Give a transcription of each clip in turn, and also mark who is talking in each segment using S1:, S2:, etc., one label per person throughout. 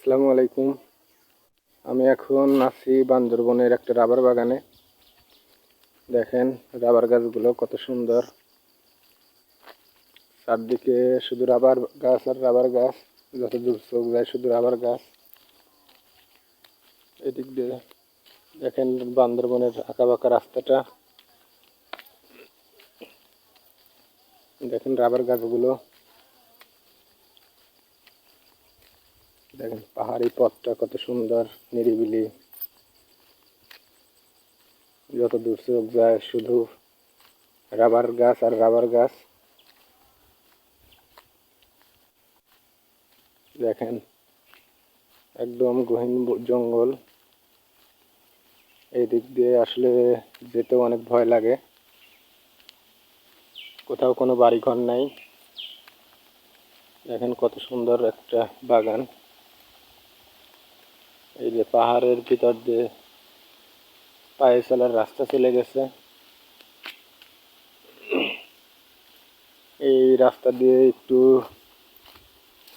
S1: আসসালামু আলাইকুম। আমি এখন আছি বান্দরবনের একটা রাবার বাগানে। দেখেন রাবার গাছগুলো কত সুন্দর। চারদিকে শুধু রাবার গাছ আর রাবার গাছ, যত দূর চোখ যায় শুধু রাবার গাছ। এদিক দিয়ে দেখেন বান্দরবনের আঁকাবাঁকা রাস্তাটা। দেখেন রাবার গাছগুলো, দেখেন পাহাড়ি পথটা কত সুন্দর নিরিবিলি। যত দূর চোখ যায় শুধু রাবার গাছ আর রাবার গাছ। দেখেন একদম গহীন জঙ্গল। এই দিক দিয়ে আসলে যেতেও অনেক ভয় লাগে। কোথাও কোনো বাড়িঘর নাই। দেখেন কত সুন্দর একটা বাগান। এই যে পাহাড়ের ভিতর দিয়ে পায়ে চলার রাস্তা চলে গেছে। এই রাস্তা দিয়ে একটু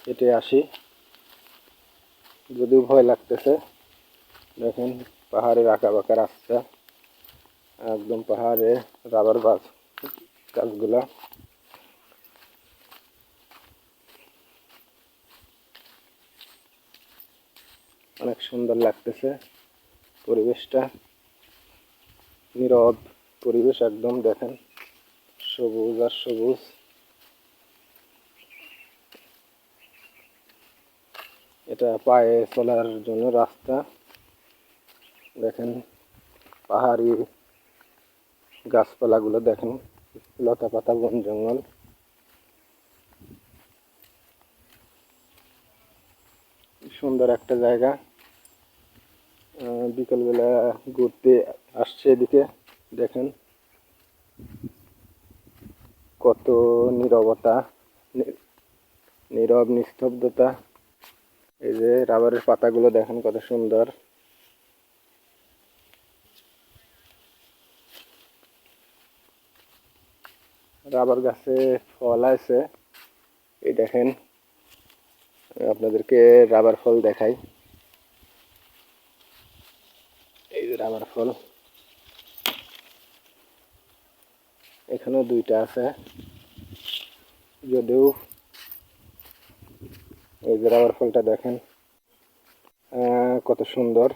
S1: হেঁটে আসি, যদিও ভয় লাগতেছে। দেখেন পাহাড়ের আঁকাবাঁকা রাস্তা, একদম পাহাড়ে রাবার গাছগুলা। অনেক সুন্দর লাগতেছে পরিবেশটা, নীরব পরিবেশ একদম। দেখেন সবুজ আর সবুজ। এটা পায়ে চলার জন্য রাস্তা। দেখেন পাহাড়ি গাছপালাগুলো, দেখেন লতা পাতা, বন জঙ্গল। সুন্দর একটা জায়গা। বিকেলবেলা ঘুরতে আসছে এদিকে। দেখেন কত নীরবতা, নীরব নিস্তব্ধতা। এই যে রাবারের পাতাগুলো দেখেন কত সুন্দর। রাবার গাছে ফল আছে, এই দেখেন। আপনাদেরকে রাবার ফল দেখাই। এই যে রাবার ফল, এখানেও দুইটা আছে যদিও। এই যে রাবার ফলটা দেখেন কত সুন্দর।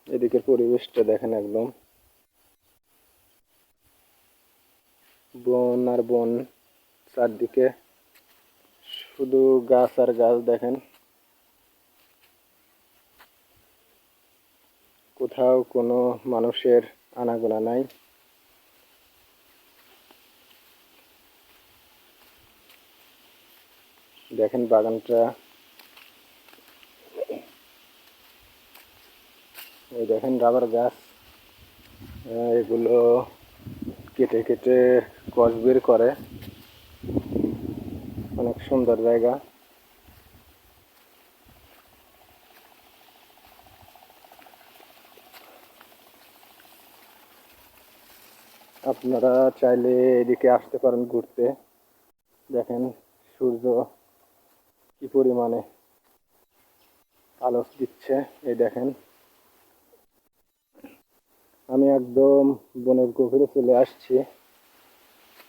S1: এদিকের পরিবেশটা দেখেন, একদম বন আর বন, চারদিকে শুধু গাছ আর গাছ। দেখেন কোথাও কোনো মানুষের আনাগোনা নাই। দেখেন বাগানটা, এই দেখেন রাবার গাছ। এগুলো কেটে কেটে কষ বের করে। অনেক সুন্দর জায়গা। আপনারা চাইলে এদিকে আসতে পারেন ঘুরতে। দেখেন সূর্য কি পরিমাণে আলো দিচ্ছে। এই দেখেন আমি একদম বনের গভীরে চলে আসছি।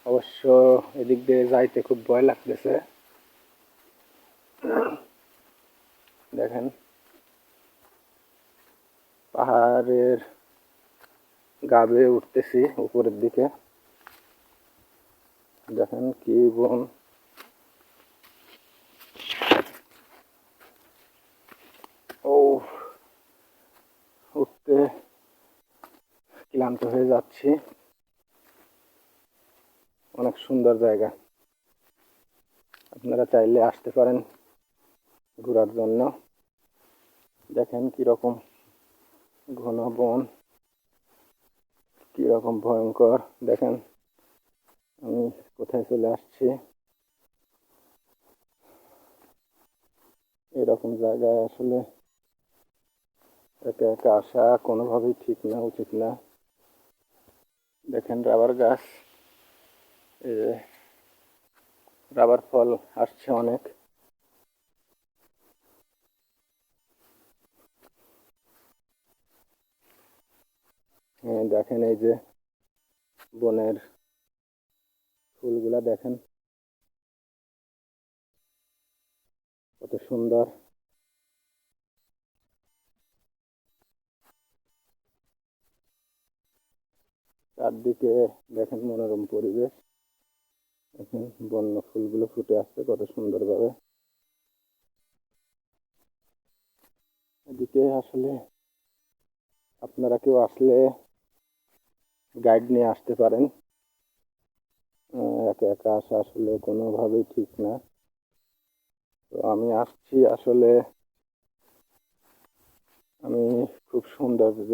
S1: অবশ্য এদিক দিয়ে যাইতে খুব ভয় লাগতেছে। দেখেন পাহাড়ের গা বেয়ে উঠতেছি উপরের দিকে। দেখেন কি বন। ও, উঠতে ক্লান্ত হয়ে যাচ্ছি। অনেক সুন্দর জায়গা, আপনারা চাইলে আসতে পারেন ঘোরার জন্য। দেখেন কিরকম ঘন বন, কিরকম ভয়ঙ্কর। দেখেন আমি কোথায় চলে আসছি। এরকম জায়গায় আসলে একা একা আসা কোনোভাবেই ঠিক না, উচিত না। দেখেন রাবার গাছ, রাবার ফল আসছে অনেক। দেখেন এই যে বনের ফুলগুলা দেখেন কত সুন্দর। চারদিকে দেখেন মনোরম পরিবেশ। এখন বন্য ফুলগুলো ফুটে আসছে কত সুন্দরভাবে। এদিকে আসলে আপনারা কেউ আসলে গাইড নিয়ে আসতে পারেন। একা একা আসা আসলে কোনোভাবেই ঠিক না। তো আমি আসছি আসলে আমি খুব সৌন্দর্য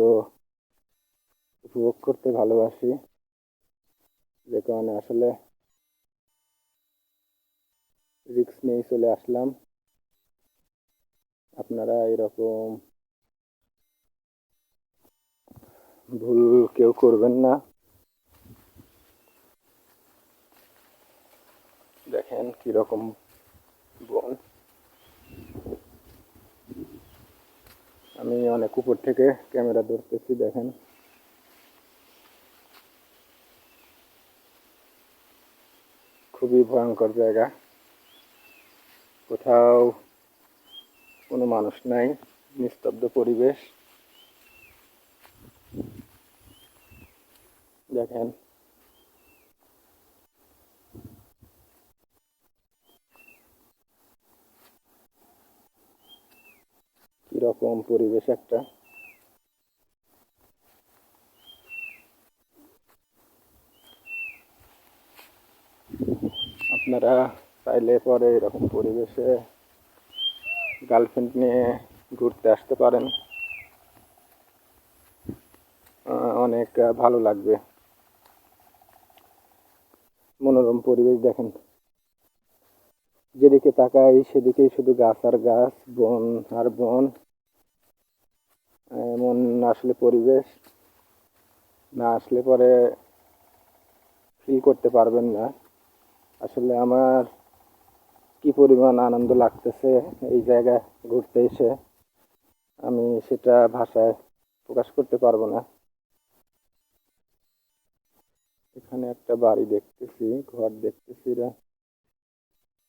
S1: উপভোগ করতে ভালোবাসি, যে কারণে আসলে রিস্ক নিয়ে চলে আসলাম। আপনারা এরকম ভুল কেউ করবেন না। দেখেন কিরকম বন। আমি অনেক উপর থেকে ক্যামেরা ধরতেছি, দেখেন খুবই ভয়ঙ্কর জায়গা। কোথাও কোনো মানুষ নাই, নিস্তব্ধ পরিবেশ। দেখেন কিরকম পরিবেশ একটা। আপনারা চাইলে পরে এরকম পরিবেশে গার্লফ্রেন্ড নিয়ে ঘুরতে আসতে পারেন, অনেক ভালো লাগবে। মনোরম পরিবেশ দেখেন, যেদিকে তাকাই সেদিকেই শুধু গাছ আর গাছ, বন আর বন। এমন আসলে পরিবেশ না আসলে পরে ফিল করতে পারবেন না আসলে আমার কি পরিমাণ আনন্দ লাগতেছে এই জায়গায় ঘুরতে এসে। আমি সেটা ভাষায় প্রকাশ করতে পারবো না। এখানে একটা বাড়ি দেখতেছি, ঘর দেখতেছি,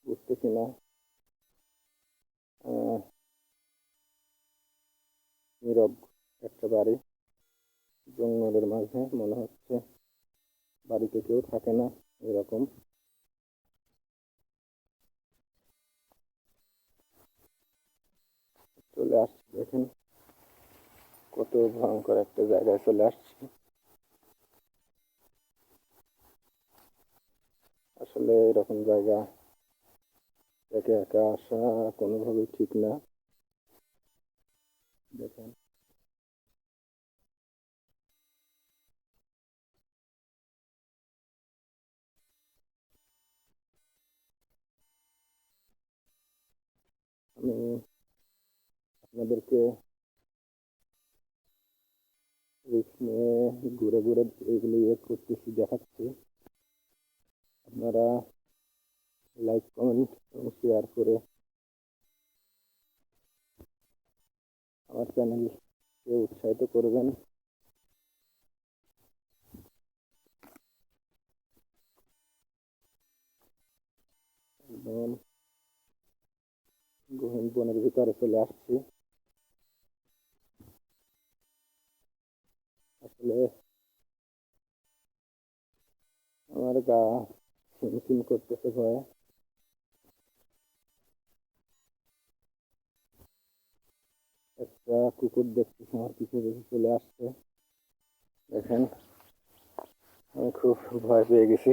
S1: বুঝতেছি না। নীরব একটা বাড়ি, জঙ্গলের মাঝে মনে হচ্ছে। বাড়িতে কেউ থাকে না এরকম। চলে আসছি, দেখেন কত ভয়ঙ্কর একটা জায়গায় চলে আসছি। আসলে এরকম জায়গা একা একা আসা কোনোভাবেই ঠিক না। দেখেন আমি আপনাদেরকে রিস্ক নিয়ে ঘুরে ঘুরে এগুলো করতেছি, দেখাচ্ছি। আপনারা লাইক, কমেন্ট এবং শেয়ার করে আমার চ্যানেলকে উৎসাহিত করবেন। একদম গহীন বনের ভিতরে চলে আসছি। আসলে আমার গা হিমশিম করতেছে ভয়ে। একটা কুকুর দেখতেছি আমার পিছু পিছু চলে আসছে। দেখেন আমি খুব ভয় পেয়ে গেছি,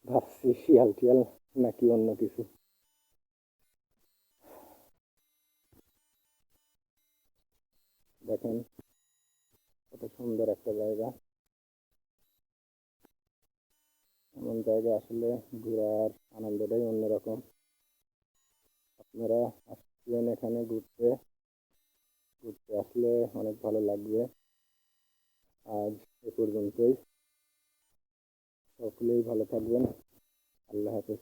S1: ভাবছি শিয়াল টিয়াল নাকি অন্য কিছু। দেখেন কত সুন্দর একটা জায়গা। এমন জায়গা আসলে ঘোরার আনন্দটাই অন্যরকম। আপনারা আসবেন এখানে ঘুরতে, ঘুরতে আসলে অনেক ভালো লাগবে। আজ এ পর্যন্তই। সকলেই ভালো থাকবেন। আল্লাহ হাফেজ।